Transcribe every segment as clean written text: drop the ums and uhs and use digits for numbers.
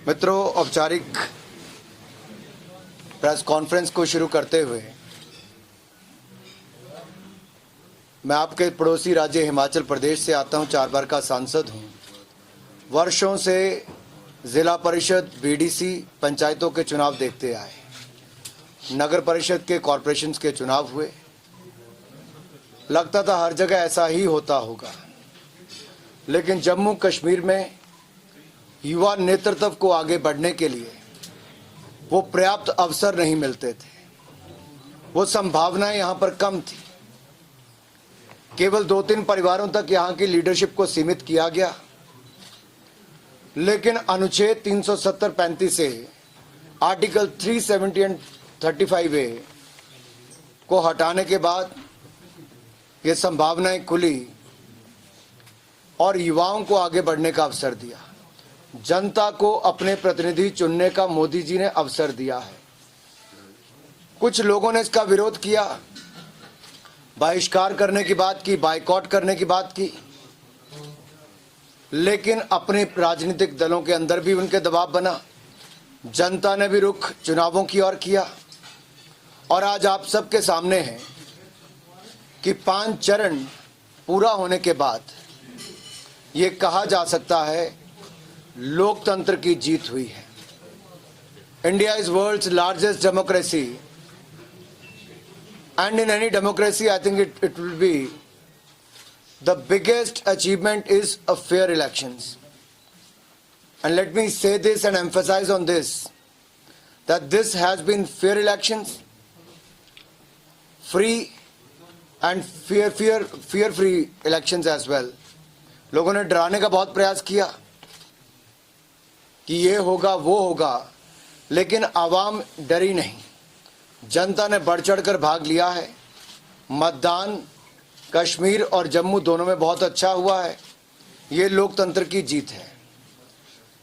मित्रों, औपचारिक press conference को शुरू करते हुए मैं आपके पड़ोसी राज्य हिमाचल प्रदेश से आता हूं, 4 बार का सांसद हूं। वर्षों से जिला परिषद, बीडीसी, पंचायतों के चुनाव देखते आए। नगर परिषद के, कॉरपोरेशंस के चुनाव हुए। लगता था हर जगह ऐसा ही होता होगा, लेकिन जम्मू कश्मीर में युवा नेतृत्व को आगे बढ़ने के लिए वो पर्याप्त अवसर नहीं मिलते थे। वो संभावनाएं यहाँ पर कम थी। केवल 2-3 परिवारों तक यहाँ की लीडरशिप को सीमित किया गया, लेकिन अनुच्छेद 370-35 से आर्टिकल 370 एंड 35A को हटाने के बाद ये संभावनाएं खुली और युवाओं को आगे बढ़ने का अवसर दिया। जनता को अपने प्रतिनिधि चुनने का मोदी जी ने अवसर दिया है। कुछ लोगों ने इसका विरोध किया, बहिष्कार करने की बात की, बायकॉट करने की बात की, लेकिन अपने राजनीतिक दलों के अंदर भी उनके दबाव बना। जनता ने भी रुख चुनावों की ओर किया और आज आप सबके सामने है कि 5 चरण पूरा होने के बाद ये कहा जा सकता है लोकतंत्र की जीत हुई है। India is world's largest democracy and in any democracy I think it will be the biggest achievement is a fair elections. And let me say this and emphasize on this, that this has been fair elections, free and fear free elections as well. लोगों ने डराने का बहुत प्रयास किया कि ये होगा वो होगा, लेकिन आवाम डरी नहीं। जनता ने बढ़ चढ़कर भाग लिया है। मतदान कश्मीर और जम्मू दोनों में बहुत अच्छा हुआ है। ये लोकतंत्र की जीत है।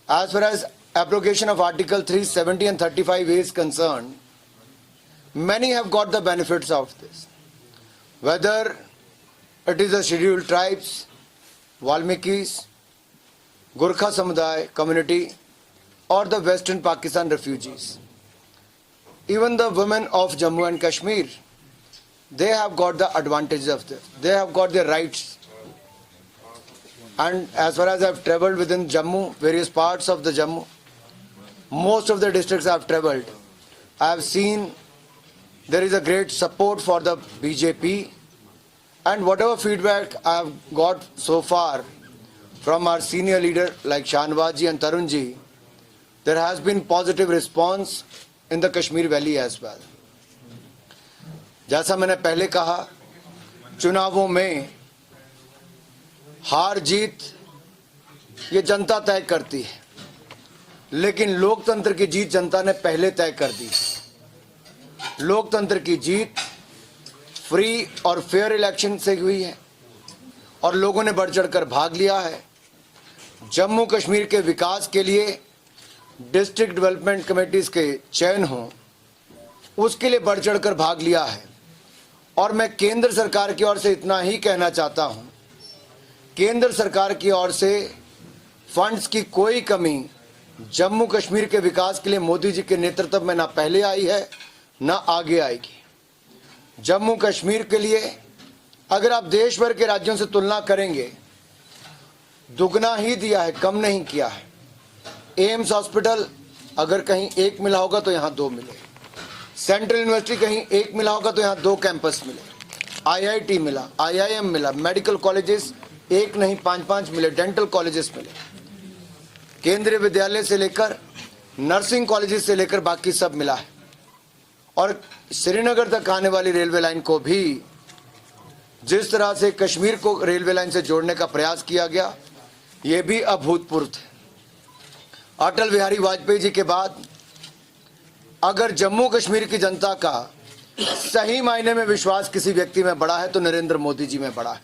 As far as abrogation of Article 370 and 35A is concerned, many have got the benefits of this. Whether it is the scheduled tribes, Valmikis, Gurkha Samuday community, or the Western Pakistan refugees. Even the women of Jammu and Kashmir, they have got the advantages of this. They have got their rights. And as far as I have travelled within Jammu, various parts of the Jammu, most of the districts I have travelled, I have seen there is a great support for the BJP, and whatever feedback I have got so far from our senior leader like Shahnawaz ji and Tarun ji, there has been positive response in the Kashmir Valley as well. जैसा मैंने पहले कहा, चुनावों में हार जीत ये जनता तय करती है, लेकिन लोकतंत्र की जीत जनता ने पहले तय कर दी। लोकतंत्र की जीत फ्री और फेयर इलेक्शन से हुई है और लोगों ने बढ़ चढ़कर भाग लिया है। जम्मू कश्मीर के विकास के लिए डिस्ट्रिक्ट डेवलपमेंट कमेटीज के चयन हो, उसके लिए बढ़ चढ़कर भाग लिया है। और मैं केंद्र सरकार की ओर से इतना ही कहना चाहता हूं, केंद्र सरकार की ओर से फंड्स की कोई कमी जम्मू कश्मीर के विकास के लिए मोदी जी के नेतृत्व में ना पहले आई है ना आगे आएगी। जम्मू कश्मीर के लिए अगर आप देश भर के राज्यों से तुलना करेंगे, दुगना ही दिया है, कम नहीं किया है। एम्स हॉस्पिटल अगर कहीं 1 मिला होगा तो यहाँ 2 मिले। सेंट्रल यूनिवर्सिटी कहीं 1 मिला होगा तो यहाँ 2 कैंपस मिले। IIT मिला, IIM मिला, मेडिकल कॉलेजेस 1 नहीं 5-5 मिले, डेंटल कॉलेजेस मिले। केंद्रीय विद्यालय से लेकर नर्सिंग कॉलेजेस से लेकर बाकी सब मिला है। और श्रीनगर तक आने वाली रेलवे लाइन को भी जिस तरह से कश्मीर को रेलवे लाइन से जोड़ने का प्रयास किया गया, ये भी अभूतपूर्व थे। अटल बिहारी वाजपेयी जी के बाद अगर जम्मू कश्मीर की जनता का सही मायने में विश्वास किसी व्यक्ति में बढ़ा है तो नरेंद्र मोदी जी में बढ़ा है।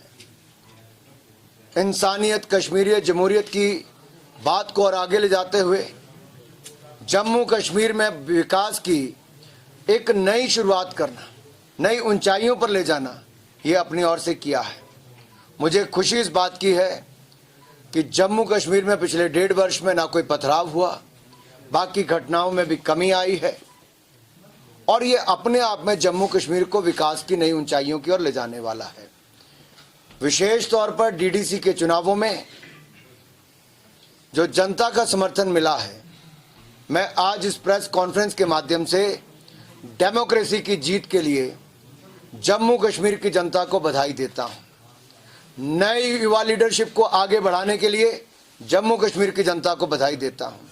इंसानियत, कश्मीरियत, जमहूरियत की बात को और आगे ले जाते हुए जम्मू कश्मीर में विकास की एक नई शुरुआत करना, नई ऊंचाइयों पर ले जाना, ये अपनी ओर से किया है। मुझे खुशी इस बात की है कि जम्मू कश्मीर में पिछले 1.5 वर्ष में ना कोई पथराव हुआ, बाकी घटनाओं में भी कमी आई है और ये अपने आप में जम्मू कश्मीर को विकास की नई ऊंचाइयों की ओर ले जाने वाला है। विशेष तौर पर डीडीसी के चुनावों में जो जनता का समर्थन मिला है, मैं आज इस प्रेस कॉन्फ्रेंस के माध्यम से डेमोक्रेसी की जीत के लिए जम्मू कश्मीर की जनता को बधाई देता हूं। नई युवा लीडरशिप को आगे बढ़ाने के लिए जम्मू कश्मीर की जनता को बधाई देता हूं।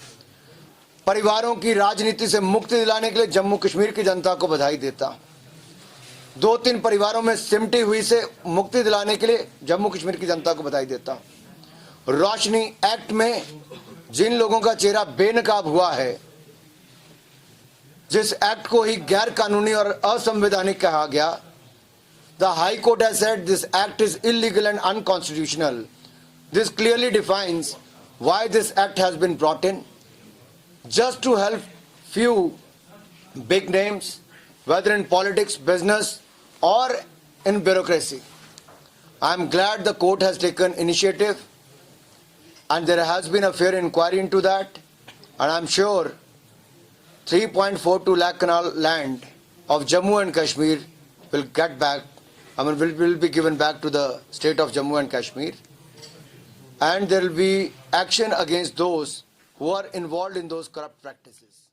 परिवारों की राजनीति से मुक्ति दिलाने के लिए जम्मू कश्मीर की जनता को बधाई देता हूं। 2-3 परिवारों में सिमटी हुई से मुक्ति दिलाने के लिए जम्मू कश्मीर की जनता को बधाई देता हूं। रोशनी एक्ट में जिन लोगों का चेहरा बेनकाब हुआ है, जिस एक्ट को ही गैर कानूनी और असंवैधानिक कहा गया, the high court has said this act is illegal and unconstitutional. This clearly defines why this act has been brought in, just to help few big names, whether in politics, business or in bureaucracy. I am glad the court has taken initiative and there has been a fair inquiry into that, and I am sure 3.42 lakh canal land of Jammu and Kashmir will get back, will be given back to the state of Jammu and Kashmir, and there will be action against those who are involved in those corrupt practices.